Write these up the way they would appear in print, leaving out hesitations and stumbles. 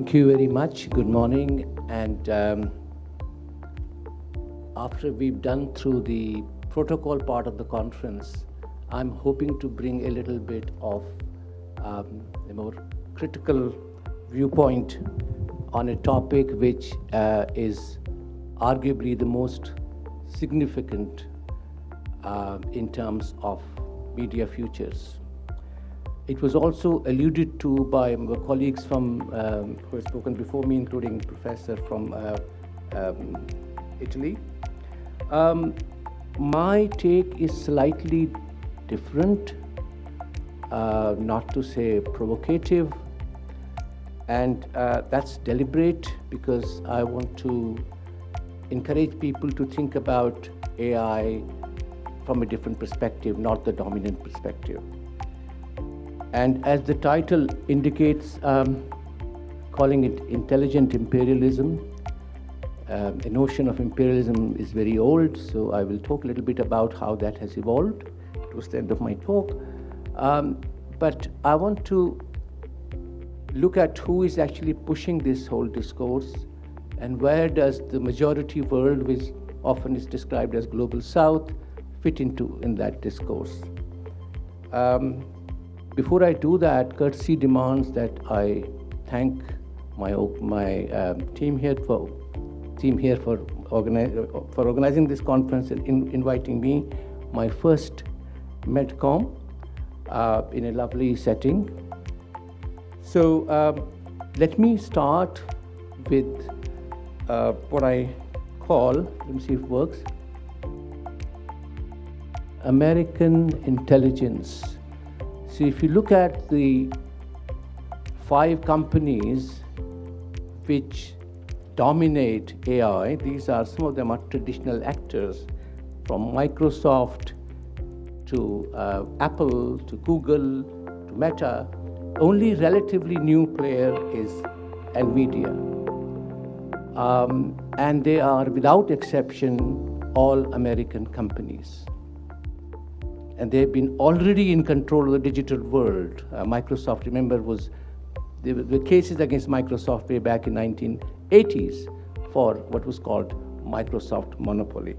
Thank you very much. Good morning. And after we've done through the protocol part of the conference, I'm hoping to bring a little bit of a more critical viewpoint on a topic which is arguably the most significant in terms of media futures. It was also alluded to by my colleagues from who have spoken before me, including Professor from Italy. My take is slightly different, not to say provocative, and that's deliberate because I want to encourage people to think about AI from a different perspective, not the dominant perspective. And as the title indicates, calling it intelligent imperialism, the notion of imperialism is very old, so I will talk a little bit about how that has evolved towards the end of my talk. But I want to look at who is actually pushing this whole discourse and where does the majority world, which often is described as global south, fit into in that discourse. Before I do that, courtesy demands that I thank my team here for organizing this conference and inviting me, my first MEDCOM, in a lovely setting. So let me start with what I call, let me see if it works, American intelligence. So if you look at the 5 companies which dominate AI, these are, some of them are traditional actors, from Microsoft to Apple to Google to Meta. Only relatively new player is NVIDIA. And they are, without exception, all American companies. And they've been already in control of the digital world. Microsoft, remember, there were cases against Microsoft way back in 1980s for what was called Microsoft monopoly.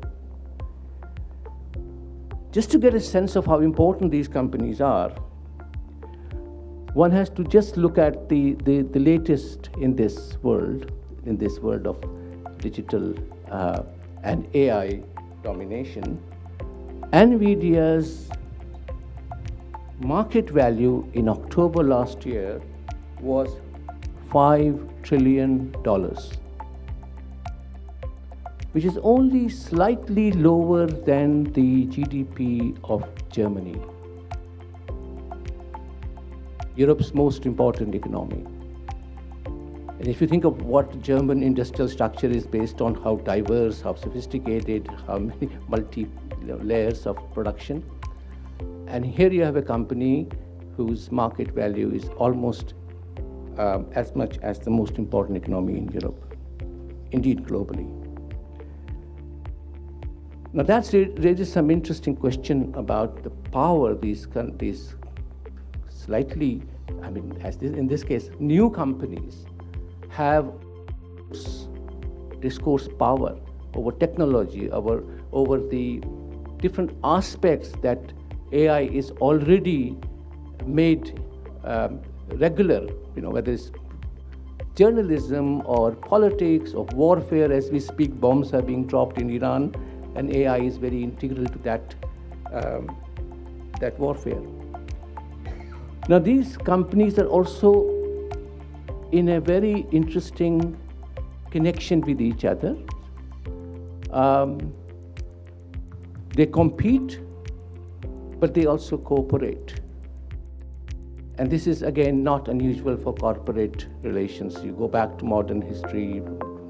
Just to get a sense of how important these companies are, one has to just look at the latest in this world of digital and AI domination. NVIDIA's market value in October last year was $5 trillion, which is only slightly lower than the GDP of Germany, Europe's most important economy. And if you think of what German industrial structure is based on, how diverse, how sophisticated, how many layers of production. And here you have a company whose market value is almost as much as the most important economy in Europe, indeed globally. Now that raises some interesting question about the power these slightly, in this case, new companies have discourse power over technology, over the different aspects that AI is already made regular, whether it's journalism or politics or warfare. As we speak, bombs are being dropped in Iran, and AI is very integral to that warfare. Now, these companies are also in a very interesting connection with each other. They compete, but they also cooperate. And this is, again, not unusual for corporate relations. You go back to modern history,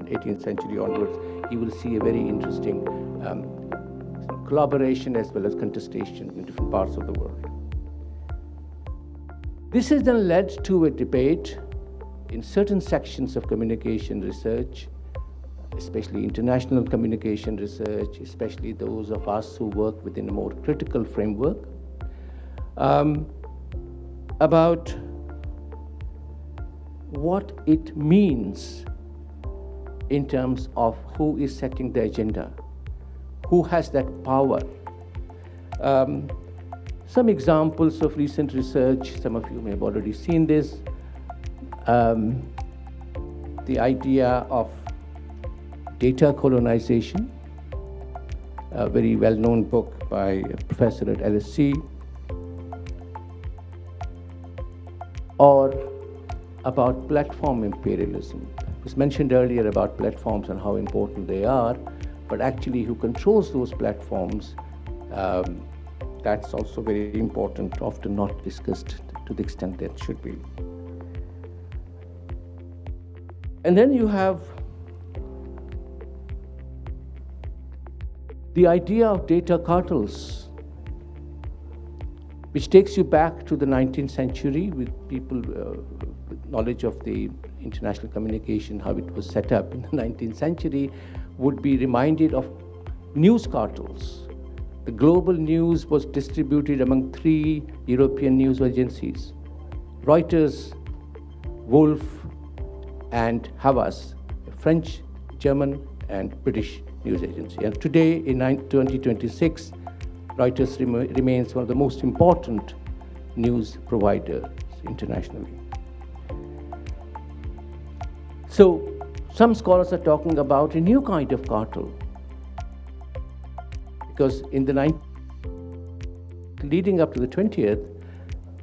18th century onwards, you will see a very interesting collaboration as well as contestation in different parts of the world. This has then led to a debate in certain sections of communication research, especially international communication research, especially those of us who work within a more critical framework, about what it means in terms of who is setting the agenda, who has that power. Some examples of recent research, some of you may have already seen this. The idea of data colonization, a very well-known book by a professor at LSE, or about platform imperialism. It was mentioned earlier about platforms and how important they are, but actually who controls those platforms, that's also very important, often not discussed to the extent that should be. And then you have the idea of data cartels, which takes you back to the 19th century with people with knowledge of the international communication, how it was set up in the 19th century, would be reminded of news cartels. The global news was distributed among 3 European news agencies: Reuters, Wolf, and Havas, a French, German, and British news agency. And today, in 2026, Reuters remains one of the most important news providers internationally. So, some scholars are talking about a new kind of cartel, because in the leading up to the 20th,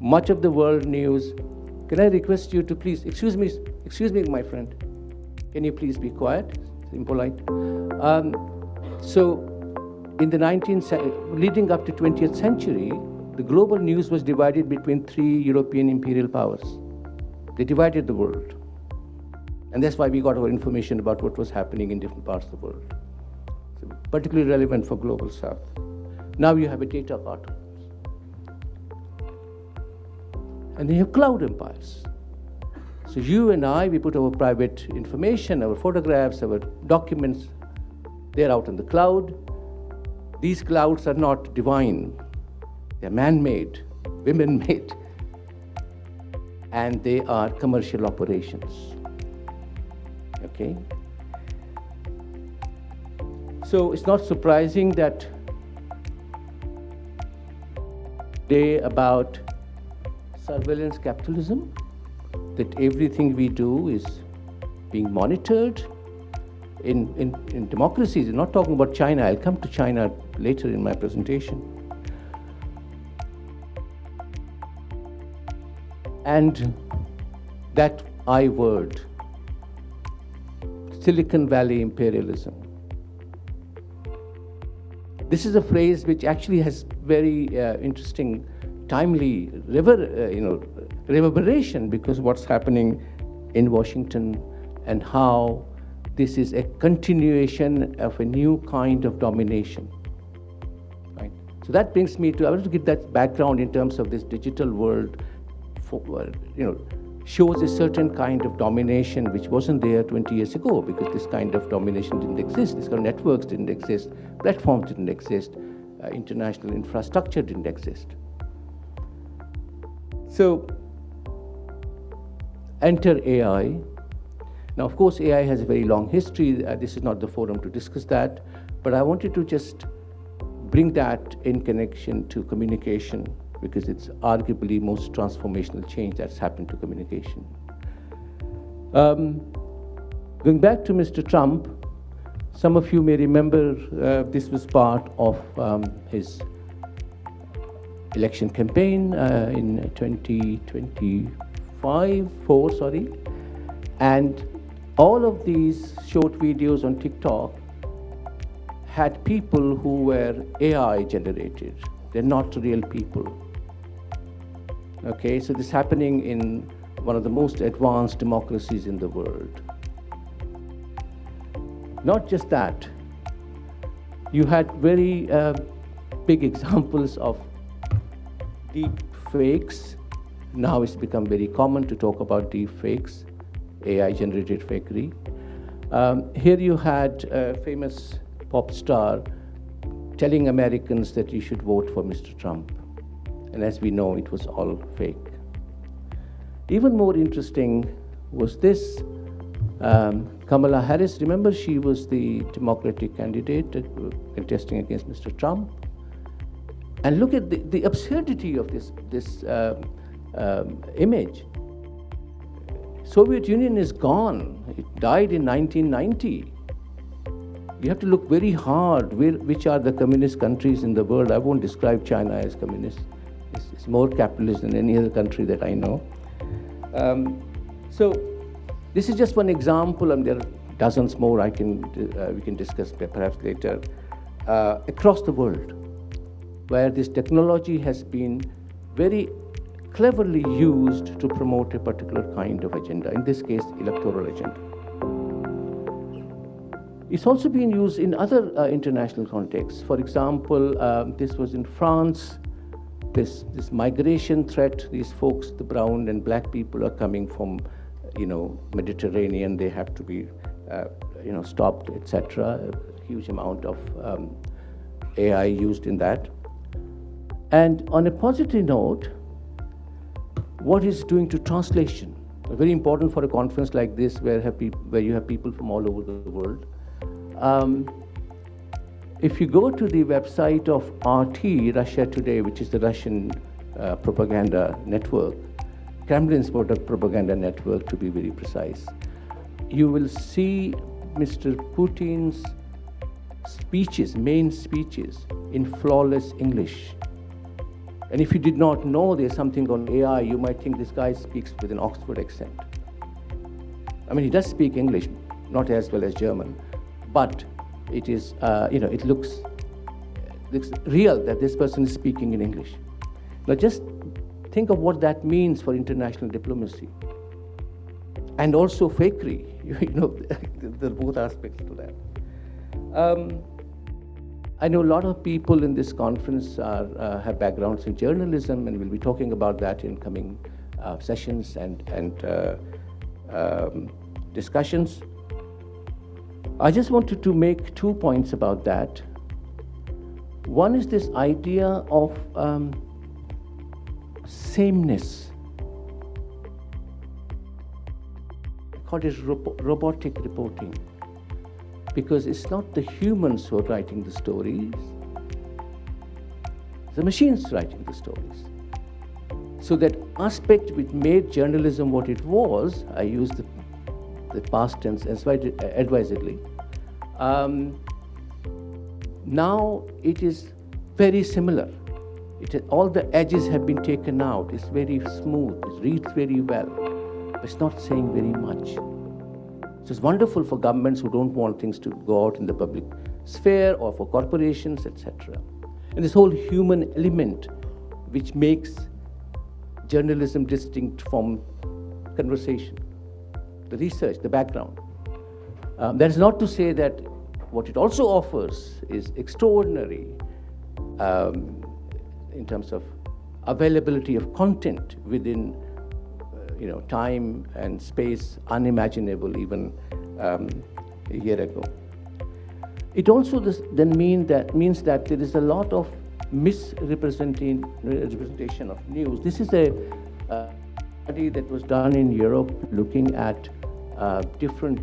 much of the world news. Can I request you to please, excuse me, my friend, can you please be quiet? It's impolite. So, in the leading up to 20th century, the global news was divided between 3 European imperial powers. They divided the world. And that's why we got our information about what was happening in different parts of the world. So particularly relevant for Global South. Now you have a data cartel. And then you have cloud empires. So you and I, we put our private information, our photographs, our documents, they're out in the cloud. These clouds are not divine. They're man-made, women-made. And they are commercial operations. Okay? So it's not surprising that today about surveillance capitalism, that everything we do is being monitored. In democracies, I'm not talking about China, I'll come to China later in my presentation. And that I word, Silicon Valley imperialism. This is a phrase which actually has very interesting, timely reverberation, because what's happening in Washington and how this is a continuation of a new kind of domination. Right? So that brings me to, I want to give that background in terms of this digital world, shows a certain kind of domination which wasn't there 20 years ago, because this kind of domination didn't exist. This kind of networks didn't exist, platforms didn't exist, international infrastructure didn't exist. So, enter AI. Now, of course, AI has a very long history. This is not the forum to discuss that, but I wanted to just bring that in connection to communication, because it's arguably most transformational change that's happened to communication. Going back to Mr. Trump, some of you may remember this was part of his election campaign in 2024, and all of these short videos on TikTok had people who were AI generated. They're not real people. Okay, so this is happening in one of the most advanced democracies in the world. Not just that, you had very big examples of deep fakes. Now it's become very common to talk about deep fakes, AI-generated fakery. Here you had a famous pop star telling Americans that you should vote for Mr. Trump. And as we know, it was all fake. Even more interesting was this. Kamala Harris, remember, she was the Democratic candidate contesting against Mr. Trump. And look at the absurdity of this image. Soviet Union is gone. It died in 1990. You have to look very hard which are the communist countries in the world. I won't describe China as communist. It's more capitalist than any other country that I know. So this is just one example, and there are dozens more we can discuss perhaps later, across the world, where this technology has been very cleverly used to promote a particular kind of agenda, in this case, electoral agenda. It's also been used in other international contexts. For example, this was in France, this migration threat, these folks, the brown and black people are coming from, Mediterranean, they have to be, stopped, etc. A huge amount of AI used in that. And on a positive note, what is doing to translation? Very important for a conference like this, where you have people from all over the world. If you go to the website of RT, Russia Today, which is the Russian propaganda network, Kremlin's propaganda network to be very precise, you will see Mr. Putin's speeches, main speeches, in flawless English. And if you did not know there's something on AI, you might think this guy speaks with an Oxford accent. I mean, he does speak English, not as well as German, but it is, it looks real that this person is speaking in English. Now just think of what that means for international diplomacy. And also fakery, there are both aspects to that. I know a lot of people in this conference have backgrounds in journalism, and we'll be talking about that in coming sessions and discussions. I just wanted to make 2 points about that. One is this idea of sameness. I call it robotic reporting, because it's not the humans who are writing the stories, the machines writing the stories. So that aspect which made journalism what it was, I use the past tense advisedly, now it is very similar. All the edges have been taken out. It's very smooth, it reads very well, but it's not saying very much. So it's wonderful for governments who don't want things to go out in the public sphere, or for corporations, etc. And this whole human element which makes journalism distinct from conversation, the research, the background. That is not to say that what it also offers is extraordinary in terms of availability of content within time and space unimaginable even a year ago. It also then means that there is a lot of misrepresentation of news. This is a study that was done in Europe looking at different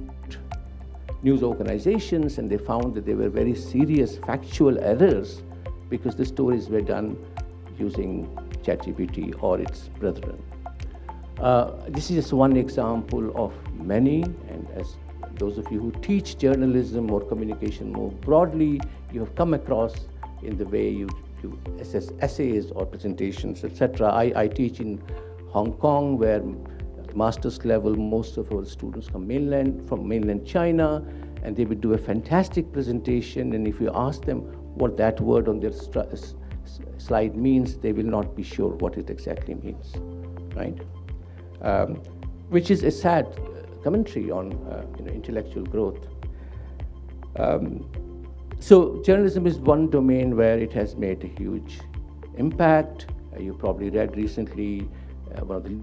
news organizations, and they found that there were very serious factual errors because the stories were done using ChatGPT or its brethren. This is just one example of many, and as those of you who teach journalism or communication more broadly, you have come across in the way you assess essays or presentations, etc. I teach in Hong Kong, where at master's level, most of our students from mainland China, and they would do a fantastic presentation, and if you ask them what that word on their slide means, they will not be sure what it exactly means, right? Which is a sad commentary on intellectual growth. So journalism is one domain where it has made a huge impact. You probably read recently one of the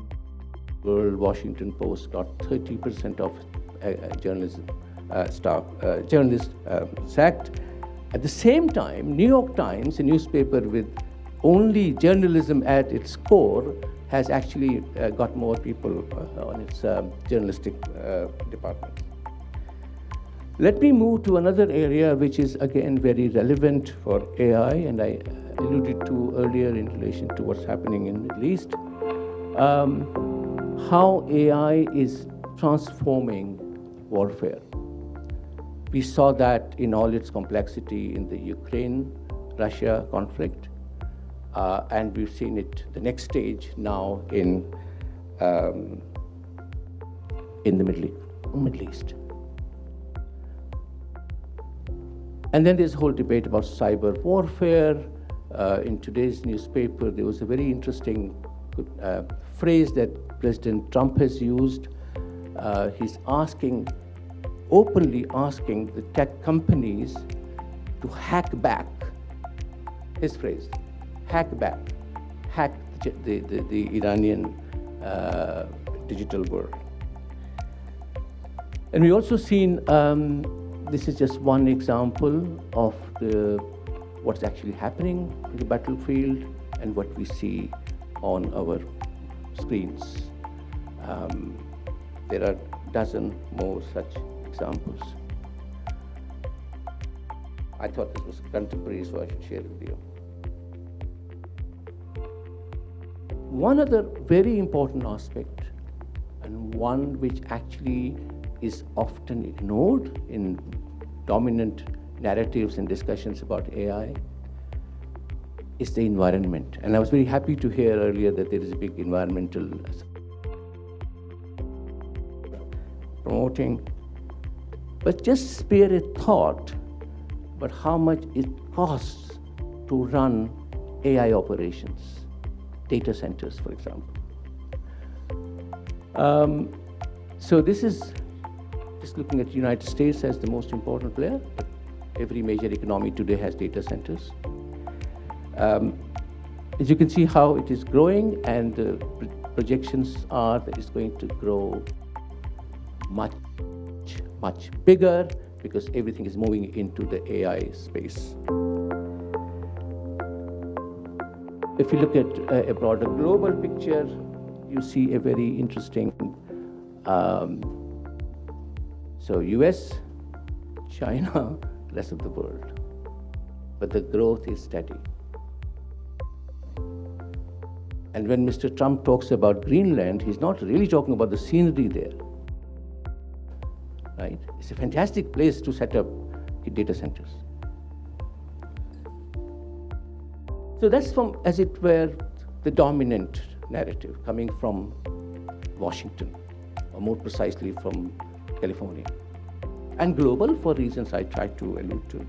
World Washington Post got 30% of journalism journalists sacked. At the same time, New York Times, a newspaper with only journalism at its core, has actually got more people on its journalistic department. Let me move to another area which is again very relevant for AI, and I alluded to earlier in relation to what's happening in the Middle East. How AI is transforming warfare. We saw that in all its complexity in the Ukraine-Russia conflict, and we've seen it the next stage now in the Middle East. And then there's a whole debate about cyber warfare. In today's newspaper, there was a very interesting phrase that President Trump has used. He's openly asking the tech companies to hack back. His phrase, hack the Iranian digital world. And we also seen, this is just one example of what's actually happening in the battlefield and what we see on our screens. There are a dozen more such examples. I thought this was contemporary, so I should share it with you. One other very important aspect, and one which actually is often ignored in dominant narratives and discussions about AI, is the environment. And I was very happy to hear earlier that there is a big environmental promoting. But just spare a thought about how much it costs to run AI operations, data centers, for example. So this is just looking at the United States as the most important player. Every major economy today has data centers. As you can see how it is growing, and the projections are that it's going to grow much bigger because everything is moving into the AI space. If you look at a broader global picture, you see a very interesting, so US, China, rest of the world, but the growth is steady. And when Mr. Trump talks about Greenland, he's not really talking about the scenery there, right? It's a fantastic place to set up data centers. So that's from, as it were, the dominant narrative coming from Washington, or more precisely from California, and global for reasons I tried to allude to.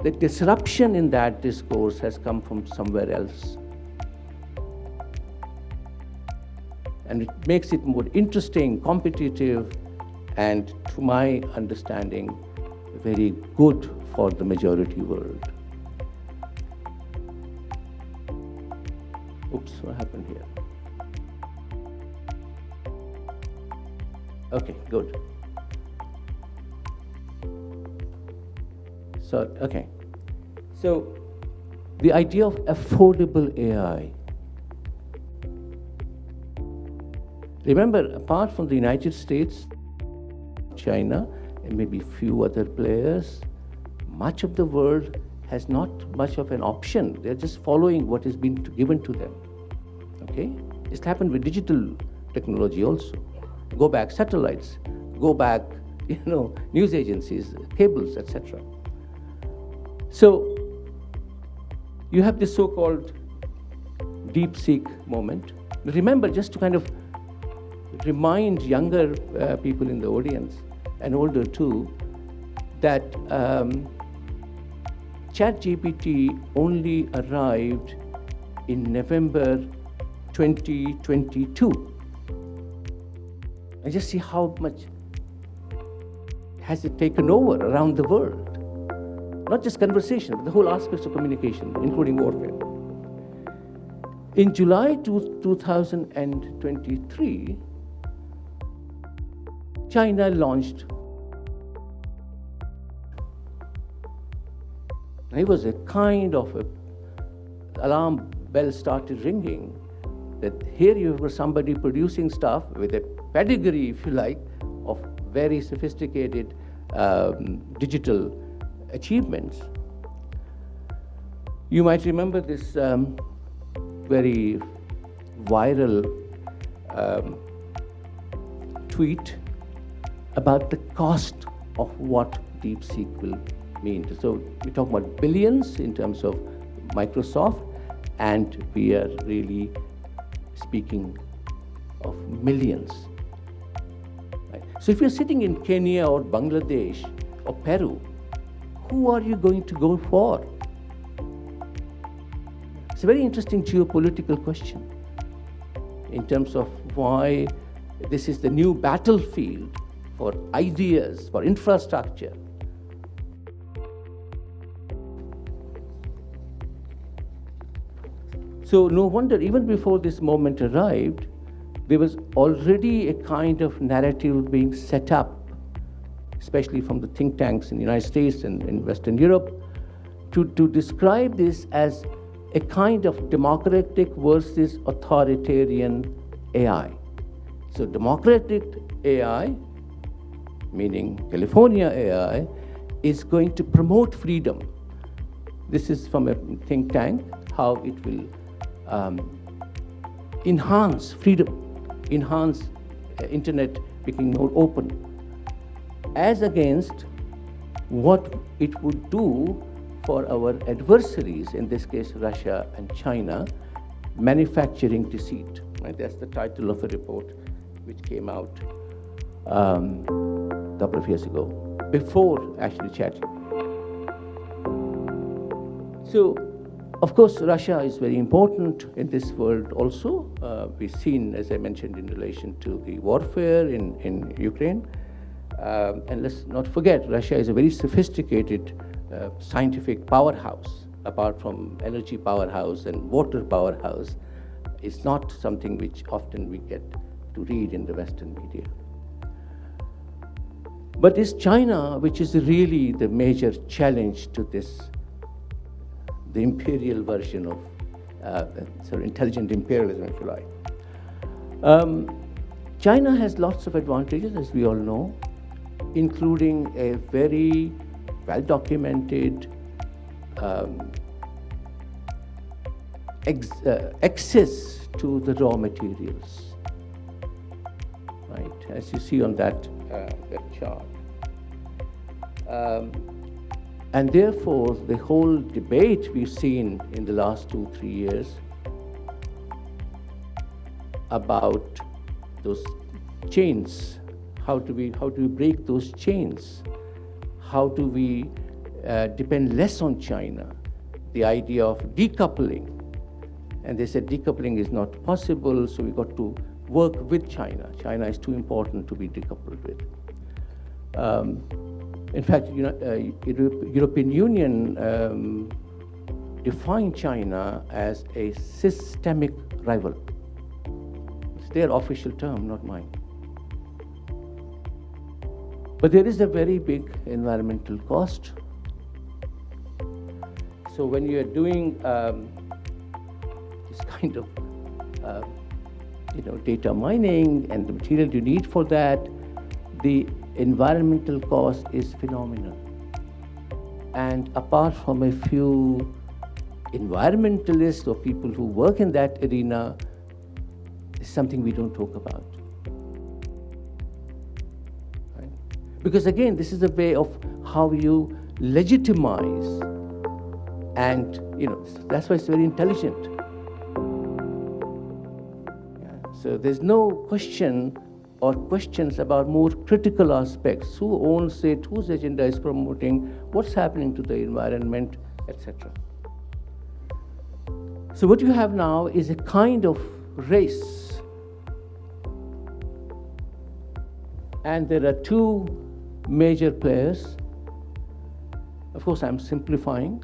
The disruption in that discourse has come from somewhere else. And it makes it more interesting, competitive, and to my understanding, very good for the majority world. Oops, what happened here? Okay, good. So the idea of affordable AI. Remember, apart from the United States, China, and maybe a few other players, much of the world has not much of an option. They're just following what has been given to them. Okay? It's happened with digital technology also. Go back satellites, go back, news agencies, cables, etc. So you have this so-called DeepSeek moment. Remember, just to kind of remind younger people in the audience, and older too, that ChatGPT only arrived in November 2022. And just see how much has it taken over around the world. Not just conversation, but the whole aspects of communication, including warfare. In July 2023, China launched. It was a kind of alarm bell started ringing that here you've got somebody producing stuff with a pedigree, if you like, of very sophisticated digital achievements. You might remember this very viral tweet about the cost of what DeepSeek will mean. So we talk about billions in terms of Microsoft, and we are really speaking of millions. Right? So if you're sitting in Kenya or Bangladesh or Peru, who are you going to go for? It's a very interesting geopolitical question in terms of why this is the new battlefield for ideas, for infrastructure. So no wonder, even before this moment arrived, there was already a kind of narrative being set up, especially from the think tanks in the United States and in Western Europe, to describe this as a kind of democratic versus authoritarian AI. So democratic AI, meaning California AI, is going to promote freedom. This is from a think tank, how it will enhance freedom, enhance internet becoming more open, as against what it would do for our adversaries, in this case Russia and China, manufacturing deceit. Right? That's the title of a report which came out a couple of years ago, before actually chatting. So, of course, Russia is very important in this world also. We've seen, as I mentioned, in relation to the warfare in Ukraine. And let's not forget, Russia is a very sophisticated scientific powerhouse. Apart from energy powerhouse and water powerhouse, it's not something which often we get to read in the Western media. But it's China which is really the major challenge to this, the imperial version of intelligent imperialism, if you like. China has lots of advantages, as we all know, including a very well-documented access to the raw materials, right? As you see on that chart. And therefore, the whole debate we've seen in the last 2-3 years about those chains, how do we break those chains? How do we depend less on China? The idea of decoupling. And they said decoupling is not possible, so we've got to work with China. China is too important to be decoupled with. In fact, European Union defined China as a systemic rival. It's their official term, not mine. But there is a very big environmental cost. So when you are doing this kind of data mining and the material you need for that, the environmental cost is phenomenal. And apart from a few environmentalists or people who work in that arena, it's something we don't talk about. Right? Because again, this is a way of how you legitimize, and that's why it's very intelligent. Yeah. So there's no question or questions about more critical aspects. Who owns it? Whose agenda is promoting? What's happening to the environment, etc. So what you have now is a kind of race. And there are two major players. Of course, I'm simplifying.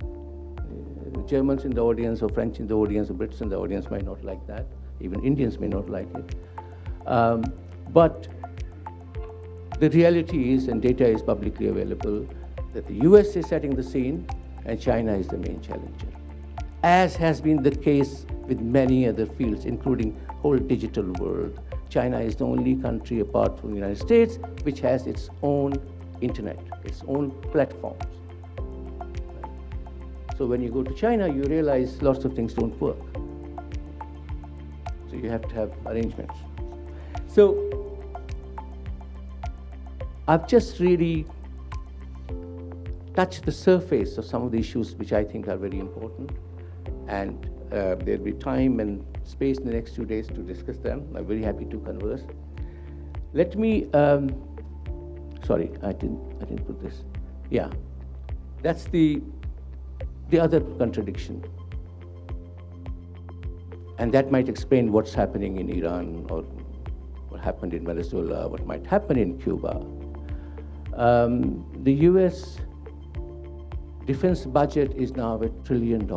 Germans in the audience, or French in the audience, or Brits in the audience might not like that. Even Indians may not like it. But the reality is, and data is publicly available, that the US is setting the scene and China is the main challenger, as has been the case with many other fields, including whole digital world. China is the only country apart from the United States which has its own internet, its own platforms. So when you go to China, you realize lots of things don't work. So you have to have arrangements. So I've just really touched the surface of some of the issues which I think are very important. And there'll be time and space in the next 2 days to discuss them. I'm very happy to converse. Let me, sorry, I didn't put this. Yeah, that's the other contradiction. And that might explain what's happening in Iran, or what happened in Venezuela, what might happen in Cuba. The US defense budget is now $1 trillion.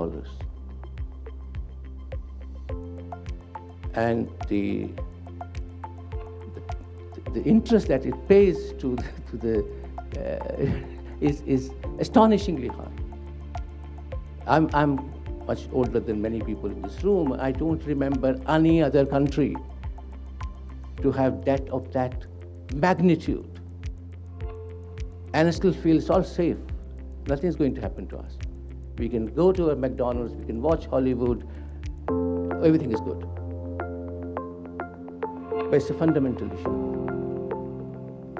And the interest that it pays to the is astonishingly high. I'm much older than many people in this room. I don't remember any other country to have debt of that magnitude. And I still feel it's all safe. Nothing's going to happen to us. We can go to a McDonald's, we can watch Hollywood, everything is good. But it's a fundamental issue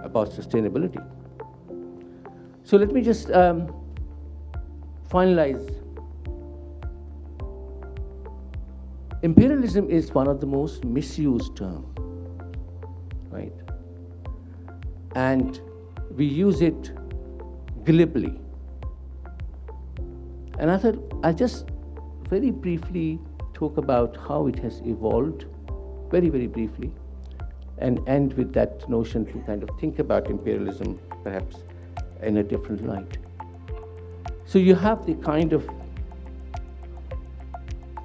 about sustainability. So let me just finalize. Imperialism is one of the most misused terms, right? And we use it glibly. And I thought I'll just very briefly talk about how it has evolved, very, very briefly, and end with that notion to kind of think about imperialism perhaps in a different light. So you have the kind of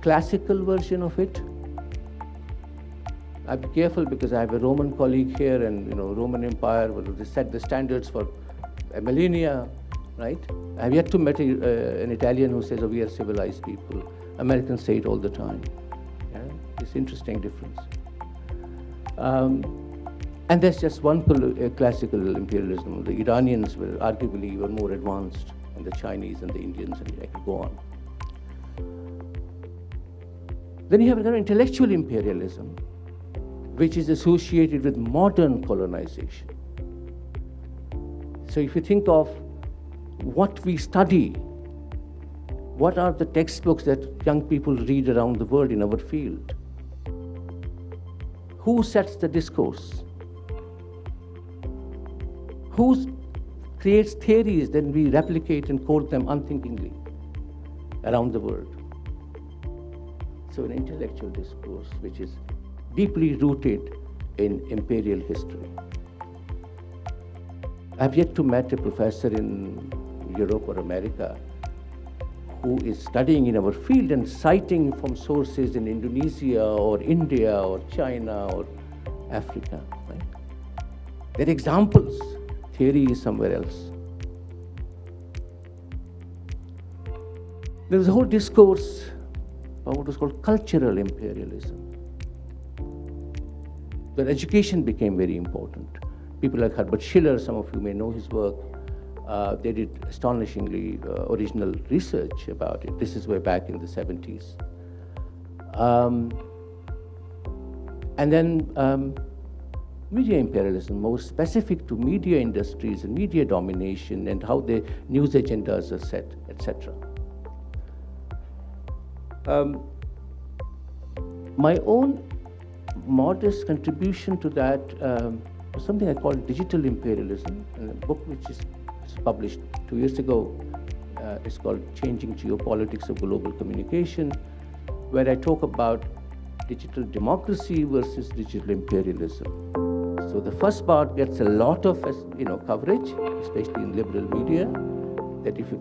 classical version of it. I'll be careful because I have a Roman colleague here, and Roman Empire, they set the standards for a millennia, right? I've yet to meet an Italian who says, "Oh, we are civilized people." Americans say it all the time. Yeah? This interesting difference. And that's just one classical imperialism. The Iranians were arguably even more advanced, and the Chinese and the Indians, and I could go on. Then you have another intellectual imperialism, which is associated with modern colonization. So if you think of what we study, what are the textbooks that young people read around the world in our field? Who sets the discourse? Who creates theories that we replicate and quote them unthinkingly around the world? So an intellectual discourse which is deeply rooted in imperial history. I've yet to meet a professor in Europe or America who is studying in our field and citing from sources in Indonesia or India or China or Africa. Right? They're examples. Theory is somewhere else. There was a whole discourse about what was called cultural imperialism, where education became very important. People like Herbert Schiller, some of you may know his work, they did astonishingly original research about it. This is way back in the 70s. And then media imperialism, more specific to media industries and media domination and how the news agendas are set, etc. My own modest contribution to that was something I call digital imperialism, in a book which is published 2 years ago. It's called Changing Geopolitics of Global Communication, where I talk about digital democracy versus digital imperialism. So the first part gets a lot of coverage, especially in liberal media, that if you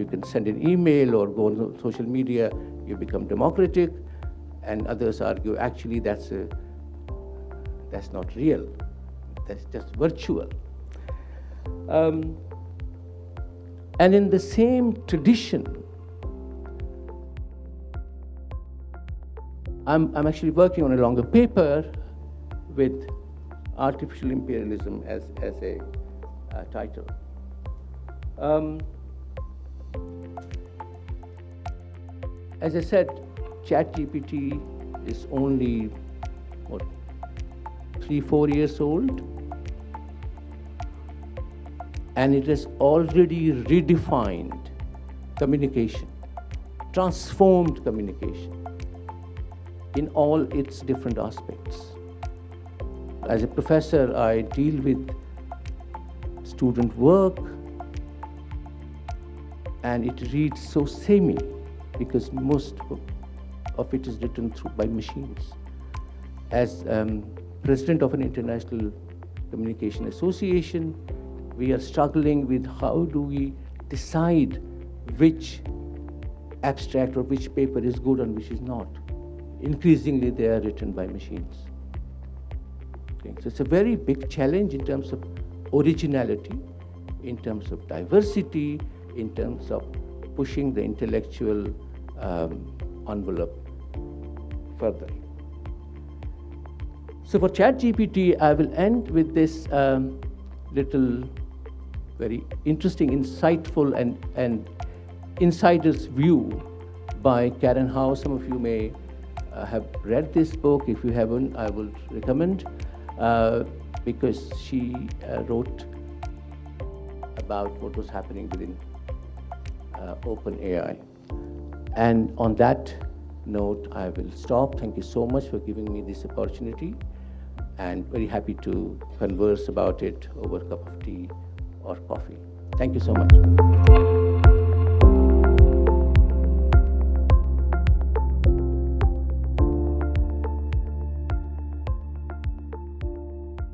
can send an email or go on social media, you become democratic, and others argue actually that's not real, that's just virtual. And in the same tradition, I'm actually working on a longer paper with artificial imperialism as a title. As I said, ChatGPT is only, what, 3-4 years old, and it has already redefined communication, transformed communication in all its different aspects. As a professor, I deal with student work, and it reads so samey because most of it is written by machines. As president of an international communication association, we are struggling with how do we decide which abstract or which paper is good and which is not. Increasingly, they are written by machines. Okay. So it's a very big challenge in terms of originality, in terms of diversity, in terms of pushing the intellectual envelope further. So for ChatGPT, I will end with this little very interesting, insightful, and insider's view by Karen Howe. Some of you may have read this book. If you haven't, I will recommend, because she wrote about what was happening within OpenAI. And on that note, I will stop. Thank you so much for giving me this opportunity, and very happy to converse about it over a cup of tea or coffee. Thank you so much.